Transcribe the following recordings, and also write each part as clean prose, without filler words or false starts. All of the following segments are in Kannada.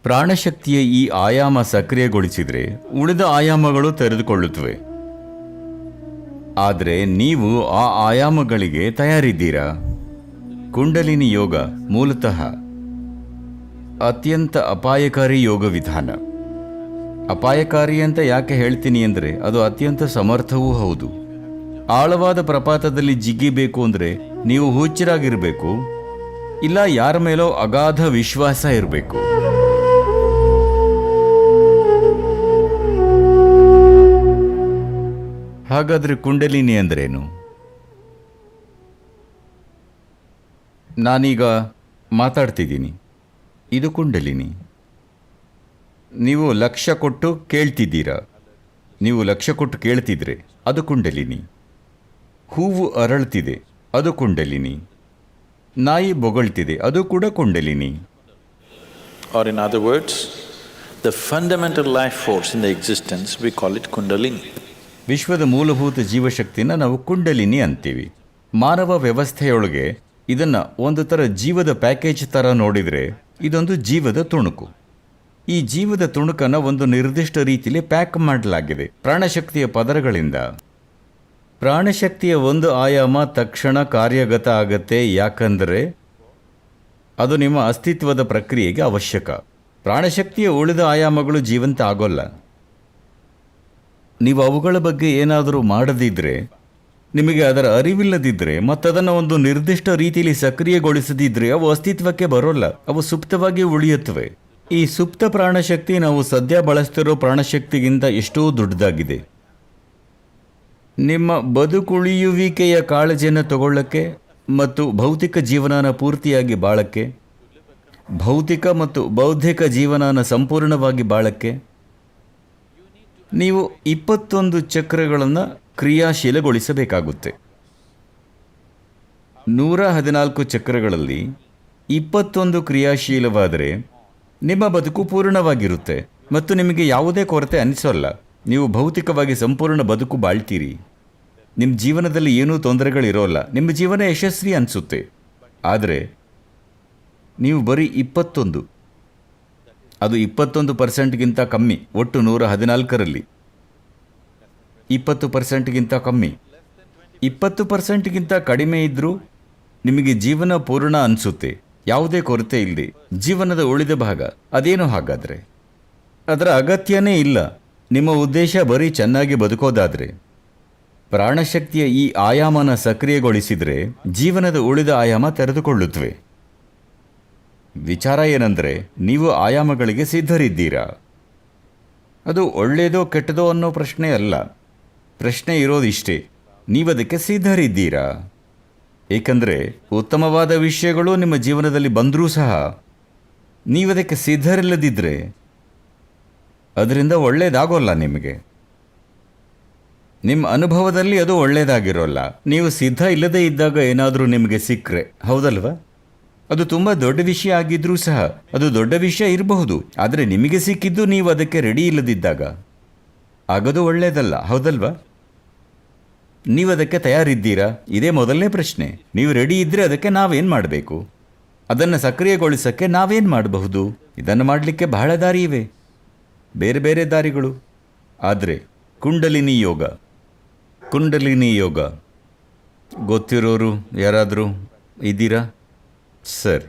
ಪ್ರಾಣಶಕ್ತಿಯ ಈ ಆಯಾಮ ಸಕ್ರಿಯಗೊಳಿಸಿದರೆ ಉಳಿದ ಆಯಾಮಗಳು ತೆರೆದುಕೊಳ್ಳುತ್ತವೆ. ಆದರೆ ನೀವು ಆ ಆಯಾಮಗಳಿಗೆ ತಯಾರಿದ್ದೀರಾ? ಕುಂಡಲಿನಿ ಯೋಗ ಮೂಲತಃ ಅತ್ಯಂತ ಅಪಾಯಕಾರಿ ಯೋಗ ವಿಧಾನ. ಅಪಾಯಕಾರಿ ಅಂತ ಯಾಕೆ ಹೇಳ್ತೀನಿ ಅಂದರೆ ಅದು ಅತ್ಯಂತ ಸಮರ್ಥವೂ ಹೌದು. ಆಳವಾದ ಪ್ರಪಾತದಲ್ಲಿ ಜಿಗ್ಗಿಬೇಕು ಅಂದರೆ ನೀವು ಹುಚ್ಚರಾಗಿರಬೇಕು, ಇಲ್ಲ ಯಾರ ಮೇಲೋ ಅಗಾಧ ವಿಶ್ವಾಸ ಇರಬೇಕು. ಹಾಗಾದರೆ ಕುಂಡಲಿನಿ ಅಂದ್ರೇನು? ನಾನೀಗ ಮಾತಾಡ್ತಿದ್ದೀನಿ, ಇದು ಕುಂಡಲಿನಿ. ನೀವು ಲಕ್ಷ್ಯ ಕೊಟ್ಟು ಕೇಳ್ತಿದ್ದೀರಾ, ನೀವು ಲಕ್ಷ್ಯ ಕೊಟ್ಟು ಕೇಳ್ತಿದ್ರೆ ಅದು ಕುಂಡಲಿನಿ. ಹೂವು ಅರಳ್ತಿದೆ, ಅದು ಕುಂಡಲಿನಿ. ನಾಯಿ ಬೊಗಳ್ತಿದೆ, ಅದು ಕೂಡ ಕುಂಡಲಿನಿ. Or in other words, the fundamental life force in the existence, we call it Kundalini. ವಿಶ್ವದ ಮೂಲಭೂತ ಜೀವಶಕ್ತಿನ ನಾವು ಕುಂಡಲಿನಿ ಅಂತೀವಿ. ಮಾನವ ವ್ಯವಸ್ಥೆಯೊಳಗೆ ಇದನ್ನು ಒಂದು ಥರ ಜೀವದ ಪ್ಯಾಕೇಜ್ ಥರ ನೋಡಿದರೆ ಇದೊಂದು ಜೀವದ ತುಣುಕು. ಈ ಜೀವದ ತುಣುಕನ್ನು ಒಂದು ನಿರ್ದಿಷ್ಟ ರೀತಿಯಲ್ಲಿ ಪ್ಯಾಕ್ ಮಾಡಲಾಗಿದೆ ಪ್ರಾಣಶಕ್ತಿಯ ಪದರಗಳಿಂದ. ಪ್ರಾಣಶಕ್ತಿಯ ಒಂದು ಆಯಾಮ ತಕ್ಷಣ ಕಾರ್ಯಗತ ಆಗತ್ತೆ, ಯಾಕಂದರೆ ಅದು ನಿಮ್ಮ ಅಸ್ತಿತ್ವದ ಪ್ರಕ್ರಿಯೆಗೆ ಅವಶ್ಯಕ. ಪ್ರಾಣಶಕ್ತಿಯ ಉಳಿದ ಆಯಾಮಗಳು ಜೀವಂತ ಆಗೋಲ್ಲ. ನೀವು ಅವುಗಳ ಬಗ್ಗೆ ಏನಾದರೂ ಮಾಡದಿದ್ದರೆ, ನಿಮಗೆ ಅದರ ಅರಿವಿಲ್ಲದಿದ್ದರೆ, ಮತ್ತದನ್ನು ಒಂದು ನಿರ್ದಿಷ್ಟ ರೀತಿಯಲ್ಲಿ ಸಕ್ರಿಯಗೊಳಿಸದಿದ್ದರೆ ಅವು ಅಸ್ತಿತ್ವಕ್ಕೆ ಬರೋಲ್ಲ, ಅವು ಸುಪ್ತವಾಗಿ ಉಳಿಯುತ್ತವೆ. ಈ ಸುಪ್ತ ಪ್ರಾಣಶಕ್ತಿ ನಾವು ಸದ್ಯ ಬಳಸ್ತಿರೋ ಪ್ರಾಣಶಕ್ತಿಗಿಂತ ಎಷ್ಟೋ ದೊಡ್ಡದಾಗಿದೆ. ನಿಮ್ಮ ಬದುಕುಳಿಯುವಿಕೆಯ ಕಾಳಜಿಯನ್ನು ತಗೊಳ್ಳಕ್ಕೆ ಮತ್ತು ಭೌತಿಕ ಜೀವನನ ಪೂರ್ತಿಯಾಗಿ ಬಾಳಕ್ಕೆ, ಭೌತಿಕ ಮತ್ತು ಬೌದ್ಧಿಕ ಜೀವನನ ಸಂಪೂರ್ಣವಾಗಿ ಬಾಳಕ್ಕೆ ನೀವು 21 ಚಕ್ರಗಳನ್ನು ಕ್ರಿಯಾಶೀಲಗೊಳಿಸಬೇಕಾಗುತ್ತೆ. 114 ಚಕ್ರಗಳಲ್ಲಿ 21 ಕ್ರಿಯಾಶೀಲವಾದರೆ ನಿಮ್ಮ ಬದುಕು ಪೂರ್ಣವಾಗಿರುತ್ತೆ ಮತ್ತು ನಿಮಗೆ ಯಾವುದೇ ಕೊರತೆ ಅನಿಸೋಲ್ಲ. ನೀವು ಭೌತಿಕವಾಗಿ ಸಂಪೂರ್ಣ ಬದುಕು ಬಾಳ್ತೀರಿ. ನಿಮ್ಮ ಜೀವನದಲ್ಲಿ ಏನೂ ತೊಂದರೆಗಳಿರೋಲ್ಲ, ನಿಮ್ಮ ಜೀವನ ಯಶಸ್ವಿ ಅನಿಸುತ್ತೆ. ಆದರೆ ನೀವು ಬರೀ 21, ಅದು 21%ಗಿಂತ ಕಮ್ಮಿ. ಒಟ್ಟು 114ರಲ್ಲಿ 20%ಗಿಂತ ಕಮ್ಮಿ. 20%ಗಿಂತ ಕಡಿಮೆ ಇದ್ದರೂ ನಿಮಗೆ ಜೀವನ ಪೂರ್ಣ ಅನಿಸುತ್ತೆ, ಯಾವುದೇ ಕೊರತೆ ಇಲ್ಲದೆ. ಜೀವನದ ಉಳಿದ ಭಾಗ ಅದೇನು ಹಾಗಾದರೆ? ಅದರ ಅಗತ್ಯನೇ ಇಲ್ಲ. ನಿಮ್ಮ ಉದ್ದೇಶ ಬರೀ ಚೆನ್ನಾಗಿ ಬದುಕೋದಾದರೆ ಪ್ರಾಣಶಕ್ತಿಯ ಈ ಆಯಾಮನ ಸಕ್ರಿಯಗೊಳಿಸಿದರೆ ಜೀವನದ ಉಳಿದ ಆಯಾಮ ತೆರೆದುಕೊಳ್ಳುತ್ತವೆ. ವಿಚಾರ ಏನಂದರೆ, ನೀವು ಆಯಾಮಗಳಿಗೆ ಸಿದ್ಧರಿದ್ದೀರಾ? ಅದು ಒಳ್ಳೆಯದೋ ಕೆಟ್ಟದೋ ಅನ್ನೋ ಪ್ರಶ್ನೆ ಅಲ್ಲ. ಪ್ರಶ್ನೆ ಇರೋದಿಷ್ಟೇ, ನೀವದಕ್ಕೆ ಸಿದ್ಧರಿದ್ದೀರಾ? ಏಕೆಂದರೆ ಉತ್ತಮವಾದ ವಿಷಯಗಳು ನಿಮ್ಮ ಜೀವನದಲ್ಲಿ ಬಂದರೂ ಸಹ ನೀವದಕ್ಕೆ ಸಿದ್ಧರಿಲ್ಲದಿದ್ದರೆ ಅದರಿಂದ ಒಳ್ಳೆಯದಾಗೋಲ್ಲ. ನಿಮಗೆ ನಿಮ್ಮ ಅನುಭವದಲ್ಲಿ ಅದು ಒಳ್ಳೆಯದಾಗಿರೋಲ್ಲ. ನೀವು ಸಿದ್ಧ ಇಲ್ಲದೇ ಇದ್ದಾಗ ಏನಾದರೂ ನಿಮಗೆ ಸಿಕ್ಕರೆ, ಹೌದಲ್ವಾ? ಅದು ತುಂಬ ದೊಡ್ಡ ವಿಷಯ ಆಗಿದ್ರೂ ಸಹ, ಅದು ದೊಡ್ಡ ವಿಷಯ ಇರಬಹುದು, ಆದರೆ ನಿಮಗೆ ಸಿಕ್ಕಿದ್ದು ನೀವು ಅದಕ್ಕೆ ರೆಡಿ ಇಲ್ಲದಿದ್ದಾಗ ಆಗೋದು ಒಳ್ಳೆಯದಲ್ಲ, ಹೌದಲ್ವಾ? ನೀವು ಅದಕ್ಕೆ ತಯಾರಿದ್ದೀರಾ? ಇದೇ ಮೊದಲನೇ ಪ್ರಶ್ನೆ. ನೀವು ರೆಡಿ ಇದ್ದರೆ ಅದಕ್ಕೆ ನಾವೇನು ಮಾಡಬೇಕು? ಅದನ್ನು ಸಕ್ರಿಯಗೊಳಿಸೋಕ್ಕೆ ನಾವೇನು ಮಾಡಬಹುದು? ಇದನ್ನು ಮಾಡಲಿಕ್ಕೆ ಬಹಳ ದಾರಿ ಇವೆ, ಬೇರೆ ಬೇರೆ ದಾರಿಗಳು. ಆದರೆ ಕುಂಡಲಿನಿ ಯೋಗ, ಕುಂಡಲಿನಿ ಯೋಗ ಗೊತ್ತಿರೋರು ಯಾರಾದರೂ ಇದ್ದೀರಾ? ಸರಿ.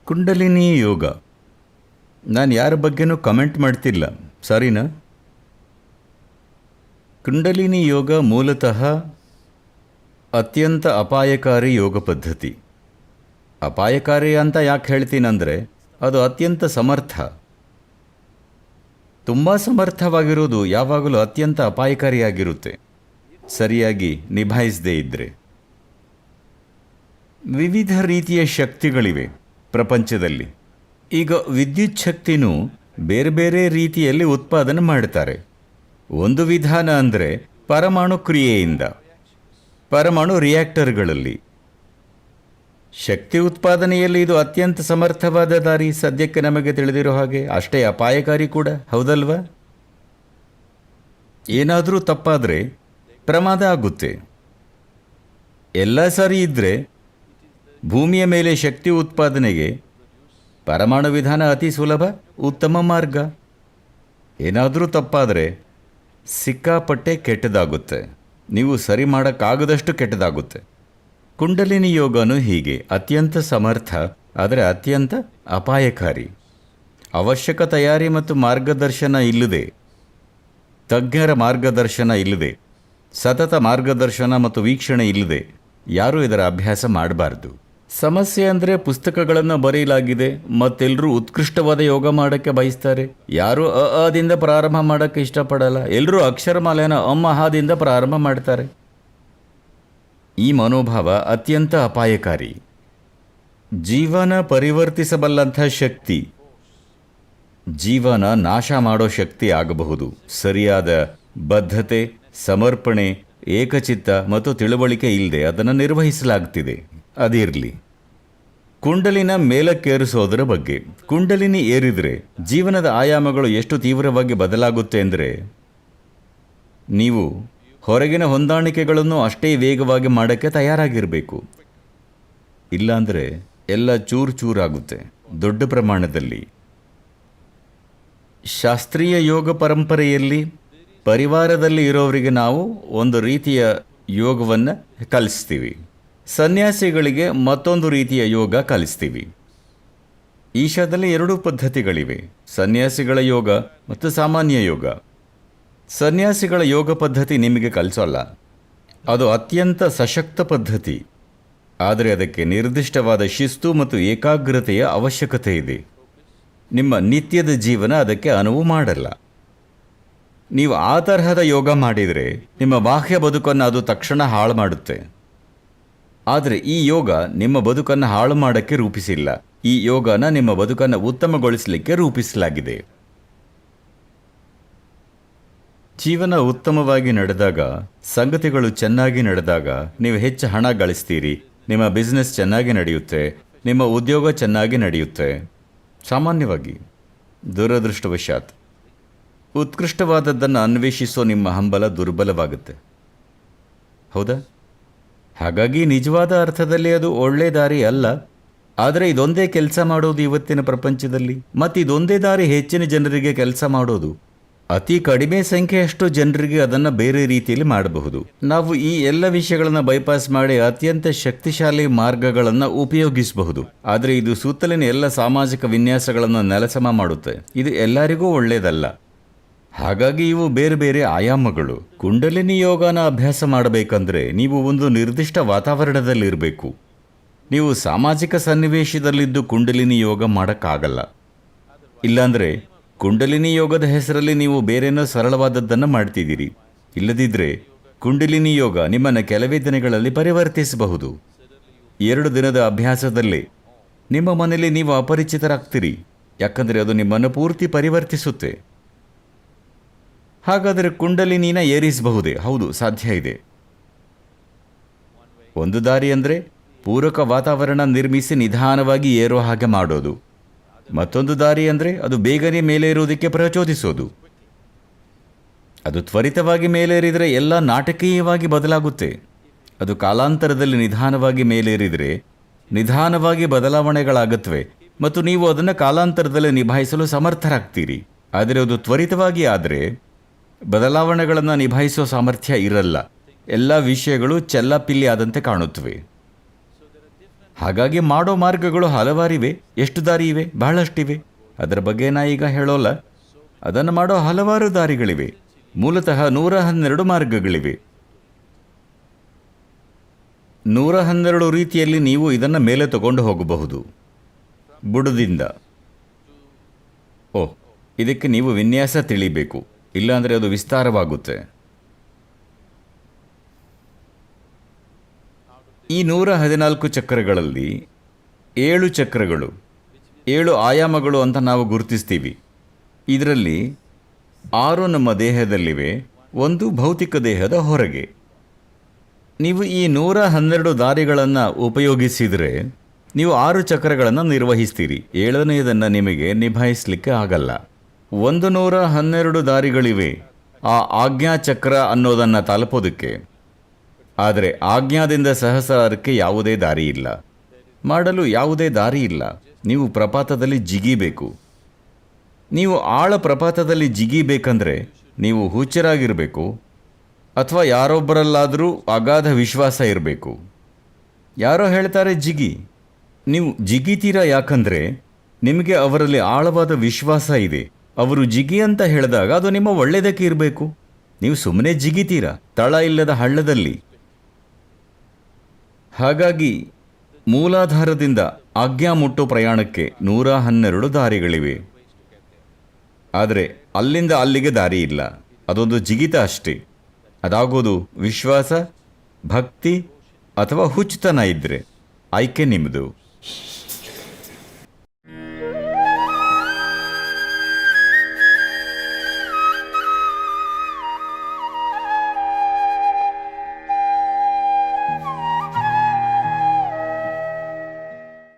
ಕುಂಡಲಿನಿ ಯೋಗ ನಾನು ಯಾರ ಬಗ್ಗೆನೂ ಕಮೆಂಟ್ ಮಾಡ್ತಿಲ್ಲ, ಸರಿನಾ? ಕುಂಡಲಿನಿ ಯೋಗ ಮೂಲತಃ ಅತ್ಯಂತ ಅಪಾಯಕಾರಿ ಯೋಗ ಪದ್ಧತಿ. ಅಪಾಯಕಾರಿ ಅಂತ ಯಾಕೆ ಹೇಳ್ತೀನಂದರೆ, ಅದು ಅತ್ಯಂತ ಸಮರ್ಥ. ತುಂಬ ಸಮರ್ಥವಾಗಿರೋದು ಯಾವಾಗಲೂ ಅತ್ಯಂತ ಅಪಾಯಕಾರಿಯಾಗಿರುತ್ತೆ, ಸರಿಯಾಗಿ ನಿಭಾಯಿಸದೇ ಇದ್ದರೆ. ವಿವಿಧ ರೀತಿಯ ಶಕ್ತಿಗಳಿವೆ ಪ್ರಪಂಚದಲ್ಲಿ. ಈಗ ವಿದ್ಯುತ್ ಶಕ್ತಿನೂ ಬೇರೆ ಬೇರೆ ರೀತಿಯಲ್ಲಿ ಉತ್ಪಾದನೆ ಮಾಡ್ತಾರೆ. ಒಂದು ವಿಧಾನ ಅಂದರೆ ಪರಮಾಣು ಕ್ರಿಯೆಯಿಂದ, ಪರಮಾಣು ರಿಯಾಕ್ಟರ್ಗಳಲ್ಲಿ. ಶಕ್ತಿ ಉತ್ಪಾದನೆಯಲ್ಲಿ ಇದು ಅತ್ಯಂತ ಸಮರ್ಥವಾದ ದಾರಿ, ಸದ್ಯಕ್ಕೆ ನಮಗೆ ತಿಳಿದಿರೋ ಹಾಗೆ. ಅಷ್ಟೇ ಅಪಾಯಕಾರಿ ಕೂಡ, ಹೌದಲ್ವಾ? ಏನಾದರೂ ತಪ್ಪಾದರೆ ಪ್ರಮಾದ ಆಗುತ್ತೆ. ಎಲ್ಲ ಸರಿ ಇದ್ದರೆ ಭೂಮಿಯ ಮೇಲೆ ಶಕ್ತಿ ಉತ್ಪಾದನೆಗೆ ಪರಮಾಣು ವಿಧಾನ ಅತಿ ಸುಲಭ, ಉತ್ತಮ ಮಾರ್ಗ. ಏನಾದರೂ ತಪ್ಪಾದರೆ ಸಿಕ್ಕಾಪಟ್ಟೆ ಕೆಟ್ಟದಾಗುತ್ತೆ, ನೀವು ಸರಿ ಮಾಡೋಕ್ಕಾಗದಷ್ಟು ಕೆಟ್ಟದಾಗುತ್ತೆ. ಕುಂಡಲಿನಿ ಯೋಗನೂ ಹೀಗೆ, ಅತ್ಯಂತ ಸಮರ್ಥ ಆದರೆ ಅತ್ಯಂತ ಅಪಾಯಕಾರಿ. ಅವಶ್ಯಕ ತಯಾರಿ ಮತ್ತು ಮಾರ್ಗದರ್ಶನ ಇಲ್ಲದೆ, ತಜ್ಞರ ಮಾರ್ಗದರ್ಶನ ಇಲ್ಲದೆ, ಸತತ ಮಾರ್ಗದರ್ಶನ ಮತ್ತು ವೀಕ್ಷಣೆ ಇಲ್ಲದೆ ಯಾರೂ ಇದರ ಅಭ್ಯಾಸ ಮಾಡಬಾರ್ದು. ಸಮಸ್ಯೆ ಅಂದರೆ ಪುಸ್ತಕಗಳನ್ನು ಬರೆಯಲಾಗಿದೆ, ಮತ್ತೆಲ್ಲರೂ ಉತ್ಕೃಷ್ಟವಾದ ಯೋಗ ಮಾಡೋಕ್ಕೆ ಬಯಸ್ತಾರೆ. ಯಾರೂ ಅದಿಂದ ಪ್ರಾರಂಭ ಮಾಡೋಕ್ಕೆ ಇಷ್ಟಪಡಲ್ಲ, ಎಲ್ಲರೂ ಅಕ್ಷರಮಾಲೆನ ಅಮ್ಮಹಾದಿಂದ ಪ್ರಾರಂಭ ಮಾಡ್ತಾರೆ. ಈ ಮನೋಭಾವ ಅತ್ಯಂತ ಅಪಾಯಕಾರಿ. ಜೀವನ ಪರಿವರ್ತಿಸಬಲ್ಲಂಥ ಶಕ್ತಿ ಜೀವನ ನಾಶ ಮಾಡೋ ಶಕ್ತಿ ಆಗಬಹುದು. ಸರಿಯಾದ ಬದ್ಧತೆ, ಸಮರ್ಪಣೆ, ಏಕಚಿತ್ತ ಮತ್ತು ತಿಳುವಳಿಕೆ ಇಲ್ಲದೆ ಅದನ್ನು ನಿರ್ವಹಿಸಲಾಗ್ತಿದೆ. ಅದಿರಲಿ. ಕುಂಡಲಿನ ಮೇಲಕ್ಕೇರಿಸೋದರ ಬಗ್ಗೆ. ಕುಂಡಲಿನಿ ಏರಿದರೆ ಜೀವನದ ಆಯಾಮಗಳು ಎಷ್ಟು ತೀವ್ರವಾಗಿ ಬದಲಾಗುತ್ತೆ ಅಂದರೆ, ನೀವು ಹೊರಗಿನ ಹೊಂದಾಣಿಕೆಗಳನ್ನು ಅಷ್ಟೇ ವೇಗವಾಗಿ ಮಾಡೋಕ್ಕೆ ತಯಾರಾಗಿರಬೇಕು. ಇಲ್ಲಾಂದರೆ ಎಲ್ಲ ಚೂರು ಚೂರಾಗುತ್ತೆ ದೊಡ್ಡ ಪ್ರಮಾಣದಲ್ಲಿ. ಶಾಸ್ತ್ರೀಯ ಯೋಗ ಪರಂಪರೆಯಲ್ಲಿ ಪರಿವಾರದಲ್ಲಿ ಇರೋವರಿಗೆ ನಾವು ಒಂದು ರೀತಿಯ ಯೋಗವನ್ನು ಕಲಿಸ್ತೀವಿ, ಸನ್ಯಾಸಿಗಳಿಗೆ ಮತ್ತೊಂದು ರೀತಿಯ ಯೋಗ ಕಲಿಸ್ತೀವಿ. ಈಶಾದಲ್ಲಿ 2 ಪದ್ಧತಿಗಳಿವೆ, ಸನ್ಯಾಸಿಗಳ ಯೋಗ ಮತ್ತು ಸಾಮಾನ್ಯ ಯೋಗ. ಸನ್ಯಾಸಿಗಳ ಯೋಗ ಪದ್ಧತಿ ನಿಮಗೆ ಕಲಿಸೋಲ್ಲ, ಅದು ಅತ್ಯಂತ ಸಶಕ್ತ ಪದ್ಧತಿ. ಆದರೆ ಅದಕ್ಕೆ ನಿರ್ದಿಷ್ಟವಾದ ಶಿಸ್ತು ಮತ್ತು ಏಕಾಗ್ರತೆಯ ಅವಶ್ಯಕತೆ ಇದೆ. ನಿಮ್ಮ ನಿತ್ಯದ ಜೀವನ ಅದಕ್ಕೆ ಅನುವು ಮಾಡಲ್ಲ. ನೀವು ಆ ತರಹದ ಯೋಗ ಮಾಡಿದರೆ ನಿಮ್ಮ ಬಾಹ್ಯ ಬದುಕನ್ನು ಅದು ತಕ್ಷಣ ಹಾಳು ಮಾಡುತ್ತೆ. ಆದರೆ ಈ ಯೋಗ ನಿಮ್ಮ ಬದುಕನ್ನು ಹಾಳು ಮಾಡೋಕ್ಕೆ ರೂಪಿಸಿಲ್ಲ. ಈ ಯೋಗನ ನಿಮ್ಮ ಬದುಕನ್ನು ಉತ್ತಮಗೊಳಿಸಲಿಕ್ಕೆ ರೂಪಿಸಲಾಗಿದೆ. ಜೀವನ ಉತ್ತಮವಾಗಿ ನಡೆದಾಗ, ಸಂಗತಿಗಳು ಚೆನ್ನಾಗಿ ನಡೆದಾಗ ನೀವು ಹೆಚ್ಚು ಹಣ ಗಳಿಸ್ತೀರಿ, ನಿಮ್ಮ ಬಿಸ್ನೆಸ್ ಚೆನ್ನಾಗಿ ನಡೆಯುತ್ತೆ, ನಿಮ್ಮ ಉದ್ಯೋಗ ಚೆನ್ನಾಗಿ ನಡೆಯುತ್ತೆ. ಸಾಮಾನ್ಯವಾಗಿ ದುರದೃಷ್ಟವಶಾತ್ ಉತ್ಕೃಷ್ಟವಾದದ್ದನ್ನು ಅನ್ವೇಷಿಸೋ ನಿಮ್ಮ ಹಂಬಲ ದುರ್ಬಲವಾಗುತ್ತೆ. ಹೌದಾ? ಹಾಗಾಗಿ ನಿಜವಾದ ಅರ್ಥದಲ್ಲಿ ಅದು ಒಳ್ಳೆ ದಾರಿ ಅಲ್ಲ. ಆದರೆ ಇದೊಂದೇ ಕೆಲಸ ಮಾಡೋದು ಇವತ್ತಿನ ಪ್ರಪಂಚದಲ್ಲಿ, ಮತ್ತು ಇದೊಂದೇ ದಾರಿ ಹೆಚ್ಚಿನ ಜನರಿಗೆ ಕೆಲಸ ಮಾಡೋದು. ಅತಿ ಕಡಿಮೆ ಸಂಖ್ಯೆಯಷ್ಟು ಜನರಿಗೆ ಅದನ್ನು ಬೇರೆ ರೀತಿಯಲ್ಲಿ ಮಾಡಬಹುದು. ನಾವು ಈ ಎಲ್ಲ ವಿಷಯಗಳನ್ನು ಬೈಪಾಸ್ ಮಾಡಿ ಅತ್ಯಂತ ಶಕ್ತಿಶಾಲಿ ಮಾರ್ಗಗಳನ್ನು ಉಪಯೋಗಿಸಬಹುದು. ಆದರೆ ಇದು ಸುತ್ತಲಿನ ಎಲ್ಲ ಸಾಮಾಜಿಕ ವಿನ್ಯಾಸಗಳನ್ನು ನೆಲಸಮ ಮಾಡುತ್ತೆ. ಇದು ಎಲ್ಲರಿಗೂ ಒಳ್ಳೆಯದಲ್ಲ. ಹಾಗಾಗಿ ಇವು ಬೇರೆ ಬೇರೆ ಆಯಾಮಗಳು. ಕುಂಡಲಿನಿ ಯೋಗನ ಅಭ್ಯಾಸ ಮಾಡಬೇಕಂದ್ರೆ ನೀವು ಒಂದು ನಿರ್ದಿಷ್ಟ ವಾತಾವರಣದಲ್ಲಿರಬೇಕು. ನೀವು ಸಾಮಾಜಿಕ ಸನ್ನಿವೇಶದಲ್ಲಿದ್ದು ಕುಂಡಲಿನಿ ಯೋಗ ಮಾಡೋಕ್ಕಾಗಲ್ಲ. ಇಲ್ಲಾಂದರೆ ಕುಂಡಲಿನಿ ಯೋಗದ ಹೆಸರಲ್ಲಿ ನೀವು ಬೇರೇನೋ ಸರಳವಾದದ್ದನ್ನು ಮಾಡ್ತಿದ್ದೀರಿ. ಇಲ್ಲದಿದ್ದರೆ ಕುಂಡಲಿನಿ ಯೋಗ ನಿಮ್ಮನ್ನು ಕೆಲವೇ ದಿನಗಳಲ್ಲಿ ಪರಿವರ್ತಿಸಬಹುದು. 2 ದಿನದ ಅಭ್ಯಾಸದಲ್ಲೇ ನಿಮ್ಮ ಮನೆಯಲ್ಲಿ ನೀವು ಅಪರಿಚಿತರಾಗ್ತೀರಿ, ಯಾಕಂದರೆ ಅದು ನಿಮ್ಮನ್ನು ಪೂರ್ತಿ ಪರಿವರ್ತಿಸುತ್ತೆ. ಹಾಗಾದರೆ ಕುಂಡಲಿನಿನ ಏರಿಸಬಹುದೇ? ಹೌದು, ಸಾಧ್ಯ ಇದೆ. ಒಂದು ದಾರಿ ಅಂದರೆ ಪೂರಕ ವಾತಾವರಣ ನಿರ್ಮಿಸಿ ನಿಧಾನವಾಗಿ ಏರೋ ಹಾಗೆ ಮಾಡೋದು. ಮತ್ತೊಂದು ದಾರಿ ಅಂದರೆ ಅದು ಬೇಗನೆ ಮೇಲೇರೋದಕ್ಕೆ ಪ್ರಚೋದಿಸೋದು. ಅದು ತ್ವರಿತವಾಗಿ ಮೇಲೇರಿದರೆ ಎಲ್ಲ ನಾಟಕೀಯವಾಗಿ ಬದಲಾಗುತ್ತೆ. ಅದು ಕಾಲಾಂತರದಲ್ಲಿ ನಿಧಾನವಾಗಿ ಮೇಲೇರಿದರೆ ನಿಧಾನವಾಗಿ ಬದಲಾವಣೆಗಳಾಗುತ್ತವೆ ಮತ್ತು ನೀವು ಅದನ್ನು ಕಾಲಾಂತರದಲ್ಲಿ ನಿಭಾಯಿಸಲು ಸಮರ್ಥರಾಗ್ತೀರಿ. ಆದರೆ ಅದು ತ್ವರಿತವಾಗಿ ಆದರೆ ಬದಲಾವಣೆಗಳನ್ನು ನಿಭಾಯಿಸೋ ಸಾಮರ್ಥ್ಯ ಇರಲ್ಲ. ಎಲ್ಲ ವಿಷಯಗಳು ಚೆಲ್ಲಾಪಿಲ್ಲಿ ಆದಂತೆ ಕಾಣುತ್ತವೆ. ಹಾಗಾಗಿ ಮಾಡೋ ಮಾರ್ಗಗಳು ಹಲವಾರಿವೆ. ಎಷ್ಟು ದಾರಿ ಇವೆ? ಬಹಳಷ್ಟಿವೆ. ಅದರ ಬಗ್ಗೆ ನಾ ಈಗ ಹೇಳೋಲ್ಲ. ಅದನ್ನು ಮಾಡೋ ಹಲವಾರು ದಾರಿಗಳಿವೆ. ಮೂಲತಃ 112 ಮಾರ್ಗಗಳಿವೆ. 112 ರೀತಿಯಲ್ಲಿ ನೀವು ಇದನ್ನು ಮೇಲೆ ತಗೊಂಡು ಹೋಗಬಹುದು. ಬುಡದಿಂದ. ಇದಕ್ಕೆ ನೀವು ವಿನ್ಯಾಸ ತಿಳಿಬೇಕು, ಇಲ್ಲಾಂದರೆ ಅದು ವಿಸ್ತಾರವಾಗುತ್ತೆ. ಈ 114 ಚಕ್ರಗಳಲ್ಲಿ 7 ಚಕ್ರಗಳು, 7 ಆಯಾಮಗಳು ಅಂತ ನಾವು ಗುರುತಿಸ್ತೀವಿ. ಇದರಲ್ಲಿ 6 ನಮ್ಮ ದೇಹದಲ್ಲಿವೆ, 1 ಭೌತಿಕ ದೇಹದ ಹೊರಗೆ. ನೀವು ಈ 112 ದಾರಿಗಳನ್ನು ಉಪಯೋಗಿಸಿದರೆ ನೀವು 6 ಚಕ್ರಗಳನ್ನು ನಿರ್ವಹಿಸ್ತೀರಿ. 7ನೇದನ್ನು ನಿಮಗೆ ನಿಭಾಯಿಸಲಿಕ್ಕೆ ಆಗಲ್ಲ. 112 ದಾರಿಗಳಿವೆ ಆ ಆಜ್ಞಾಚಕ್ರ ಅನ್ನೋದನ್ನು ತಲುಪೋದಕ್ಕೆ. ಆದರೆ ಆಜ್ಞಾದಿಂದ ಸಹಸ್ರಾರಕ್ಕೆ ಯಾವುದೇ ದಾರಿ ಇಲ್ಲ, ಮಾಡಲು ಯಾವುದೇ ದಾರಿ ಇಲ್ಲ. ನೀವು ಪ್ರಪಾತದಲ್ಲಿ ಜಿಗಿಬೇಕು. ನೀವು ಆಳ ಪ್ರಪಾತದಲ್ಲಿ ಜಿಗಿಬೇಕಂದ್ರೆ ನೀವು ಹುಚ್ಚರಾಗಿರಬೇಕು ಅಥವಾ ಯಾರೊಬ್ಬರಲ್ಲಾದರೂ ಅಗಾಧ ವಿಶ್ವಾಸ ಇರಬೇಕು. ಯಾರೋ ಹೇಳ್ತಾರೆ ಜಿಗಿ, ನೀವು ಜಿಗಿತೀರಾ ಯಾಕಂದರೆ ನಿಮಗೆ ಅವರಲ್ಲಿ ಆಳವಾದ ವಿಶ್ವಾಸ ಇದೆ. ಅವರು ಜಿಗಿ ಅಂತ ಹೇಳಿದಾಗ ಅದು ನಿಮ್ಮ ಒಳ್ಳೆಯದಕ್ಕೆ ಇರಬೇಕು. ನೀವು ಸುಮ್ಮನೆ ಜಿಗಿತೀರಾ ತಳ ಇಲ್ಲದ ಹಳ್ಳದಲ್ಲಿ. ಹಾಗಾಗಿ ಮೂಲಾಧಾರದಿಂದ ಆಜ್ಞಾ ಮುಟ್ಟೋ ಪ್ರಯಾಣಕ್ಕೆ 112 ದಾರಿಗಳಿವೆ. ಆದರೆ ಅಲ್ಲಿಂದ ಅಲ್ಲಿಗೆ ದಾರಿ ಇಲ್ಲ. ಅದೊಂದು ಜಿಗಿತ ಅಷ್ಟೇ. ಅದಾಗೋದು ವಿಶ್ವಾಸ, ಭಕ್ತಿ ಅಥವಾ ಹುಚ್ಚುತನ ಇದ್ದರೆ. ಆಯ್ಕೆ ನಿಮ್ಮದು.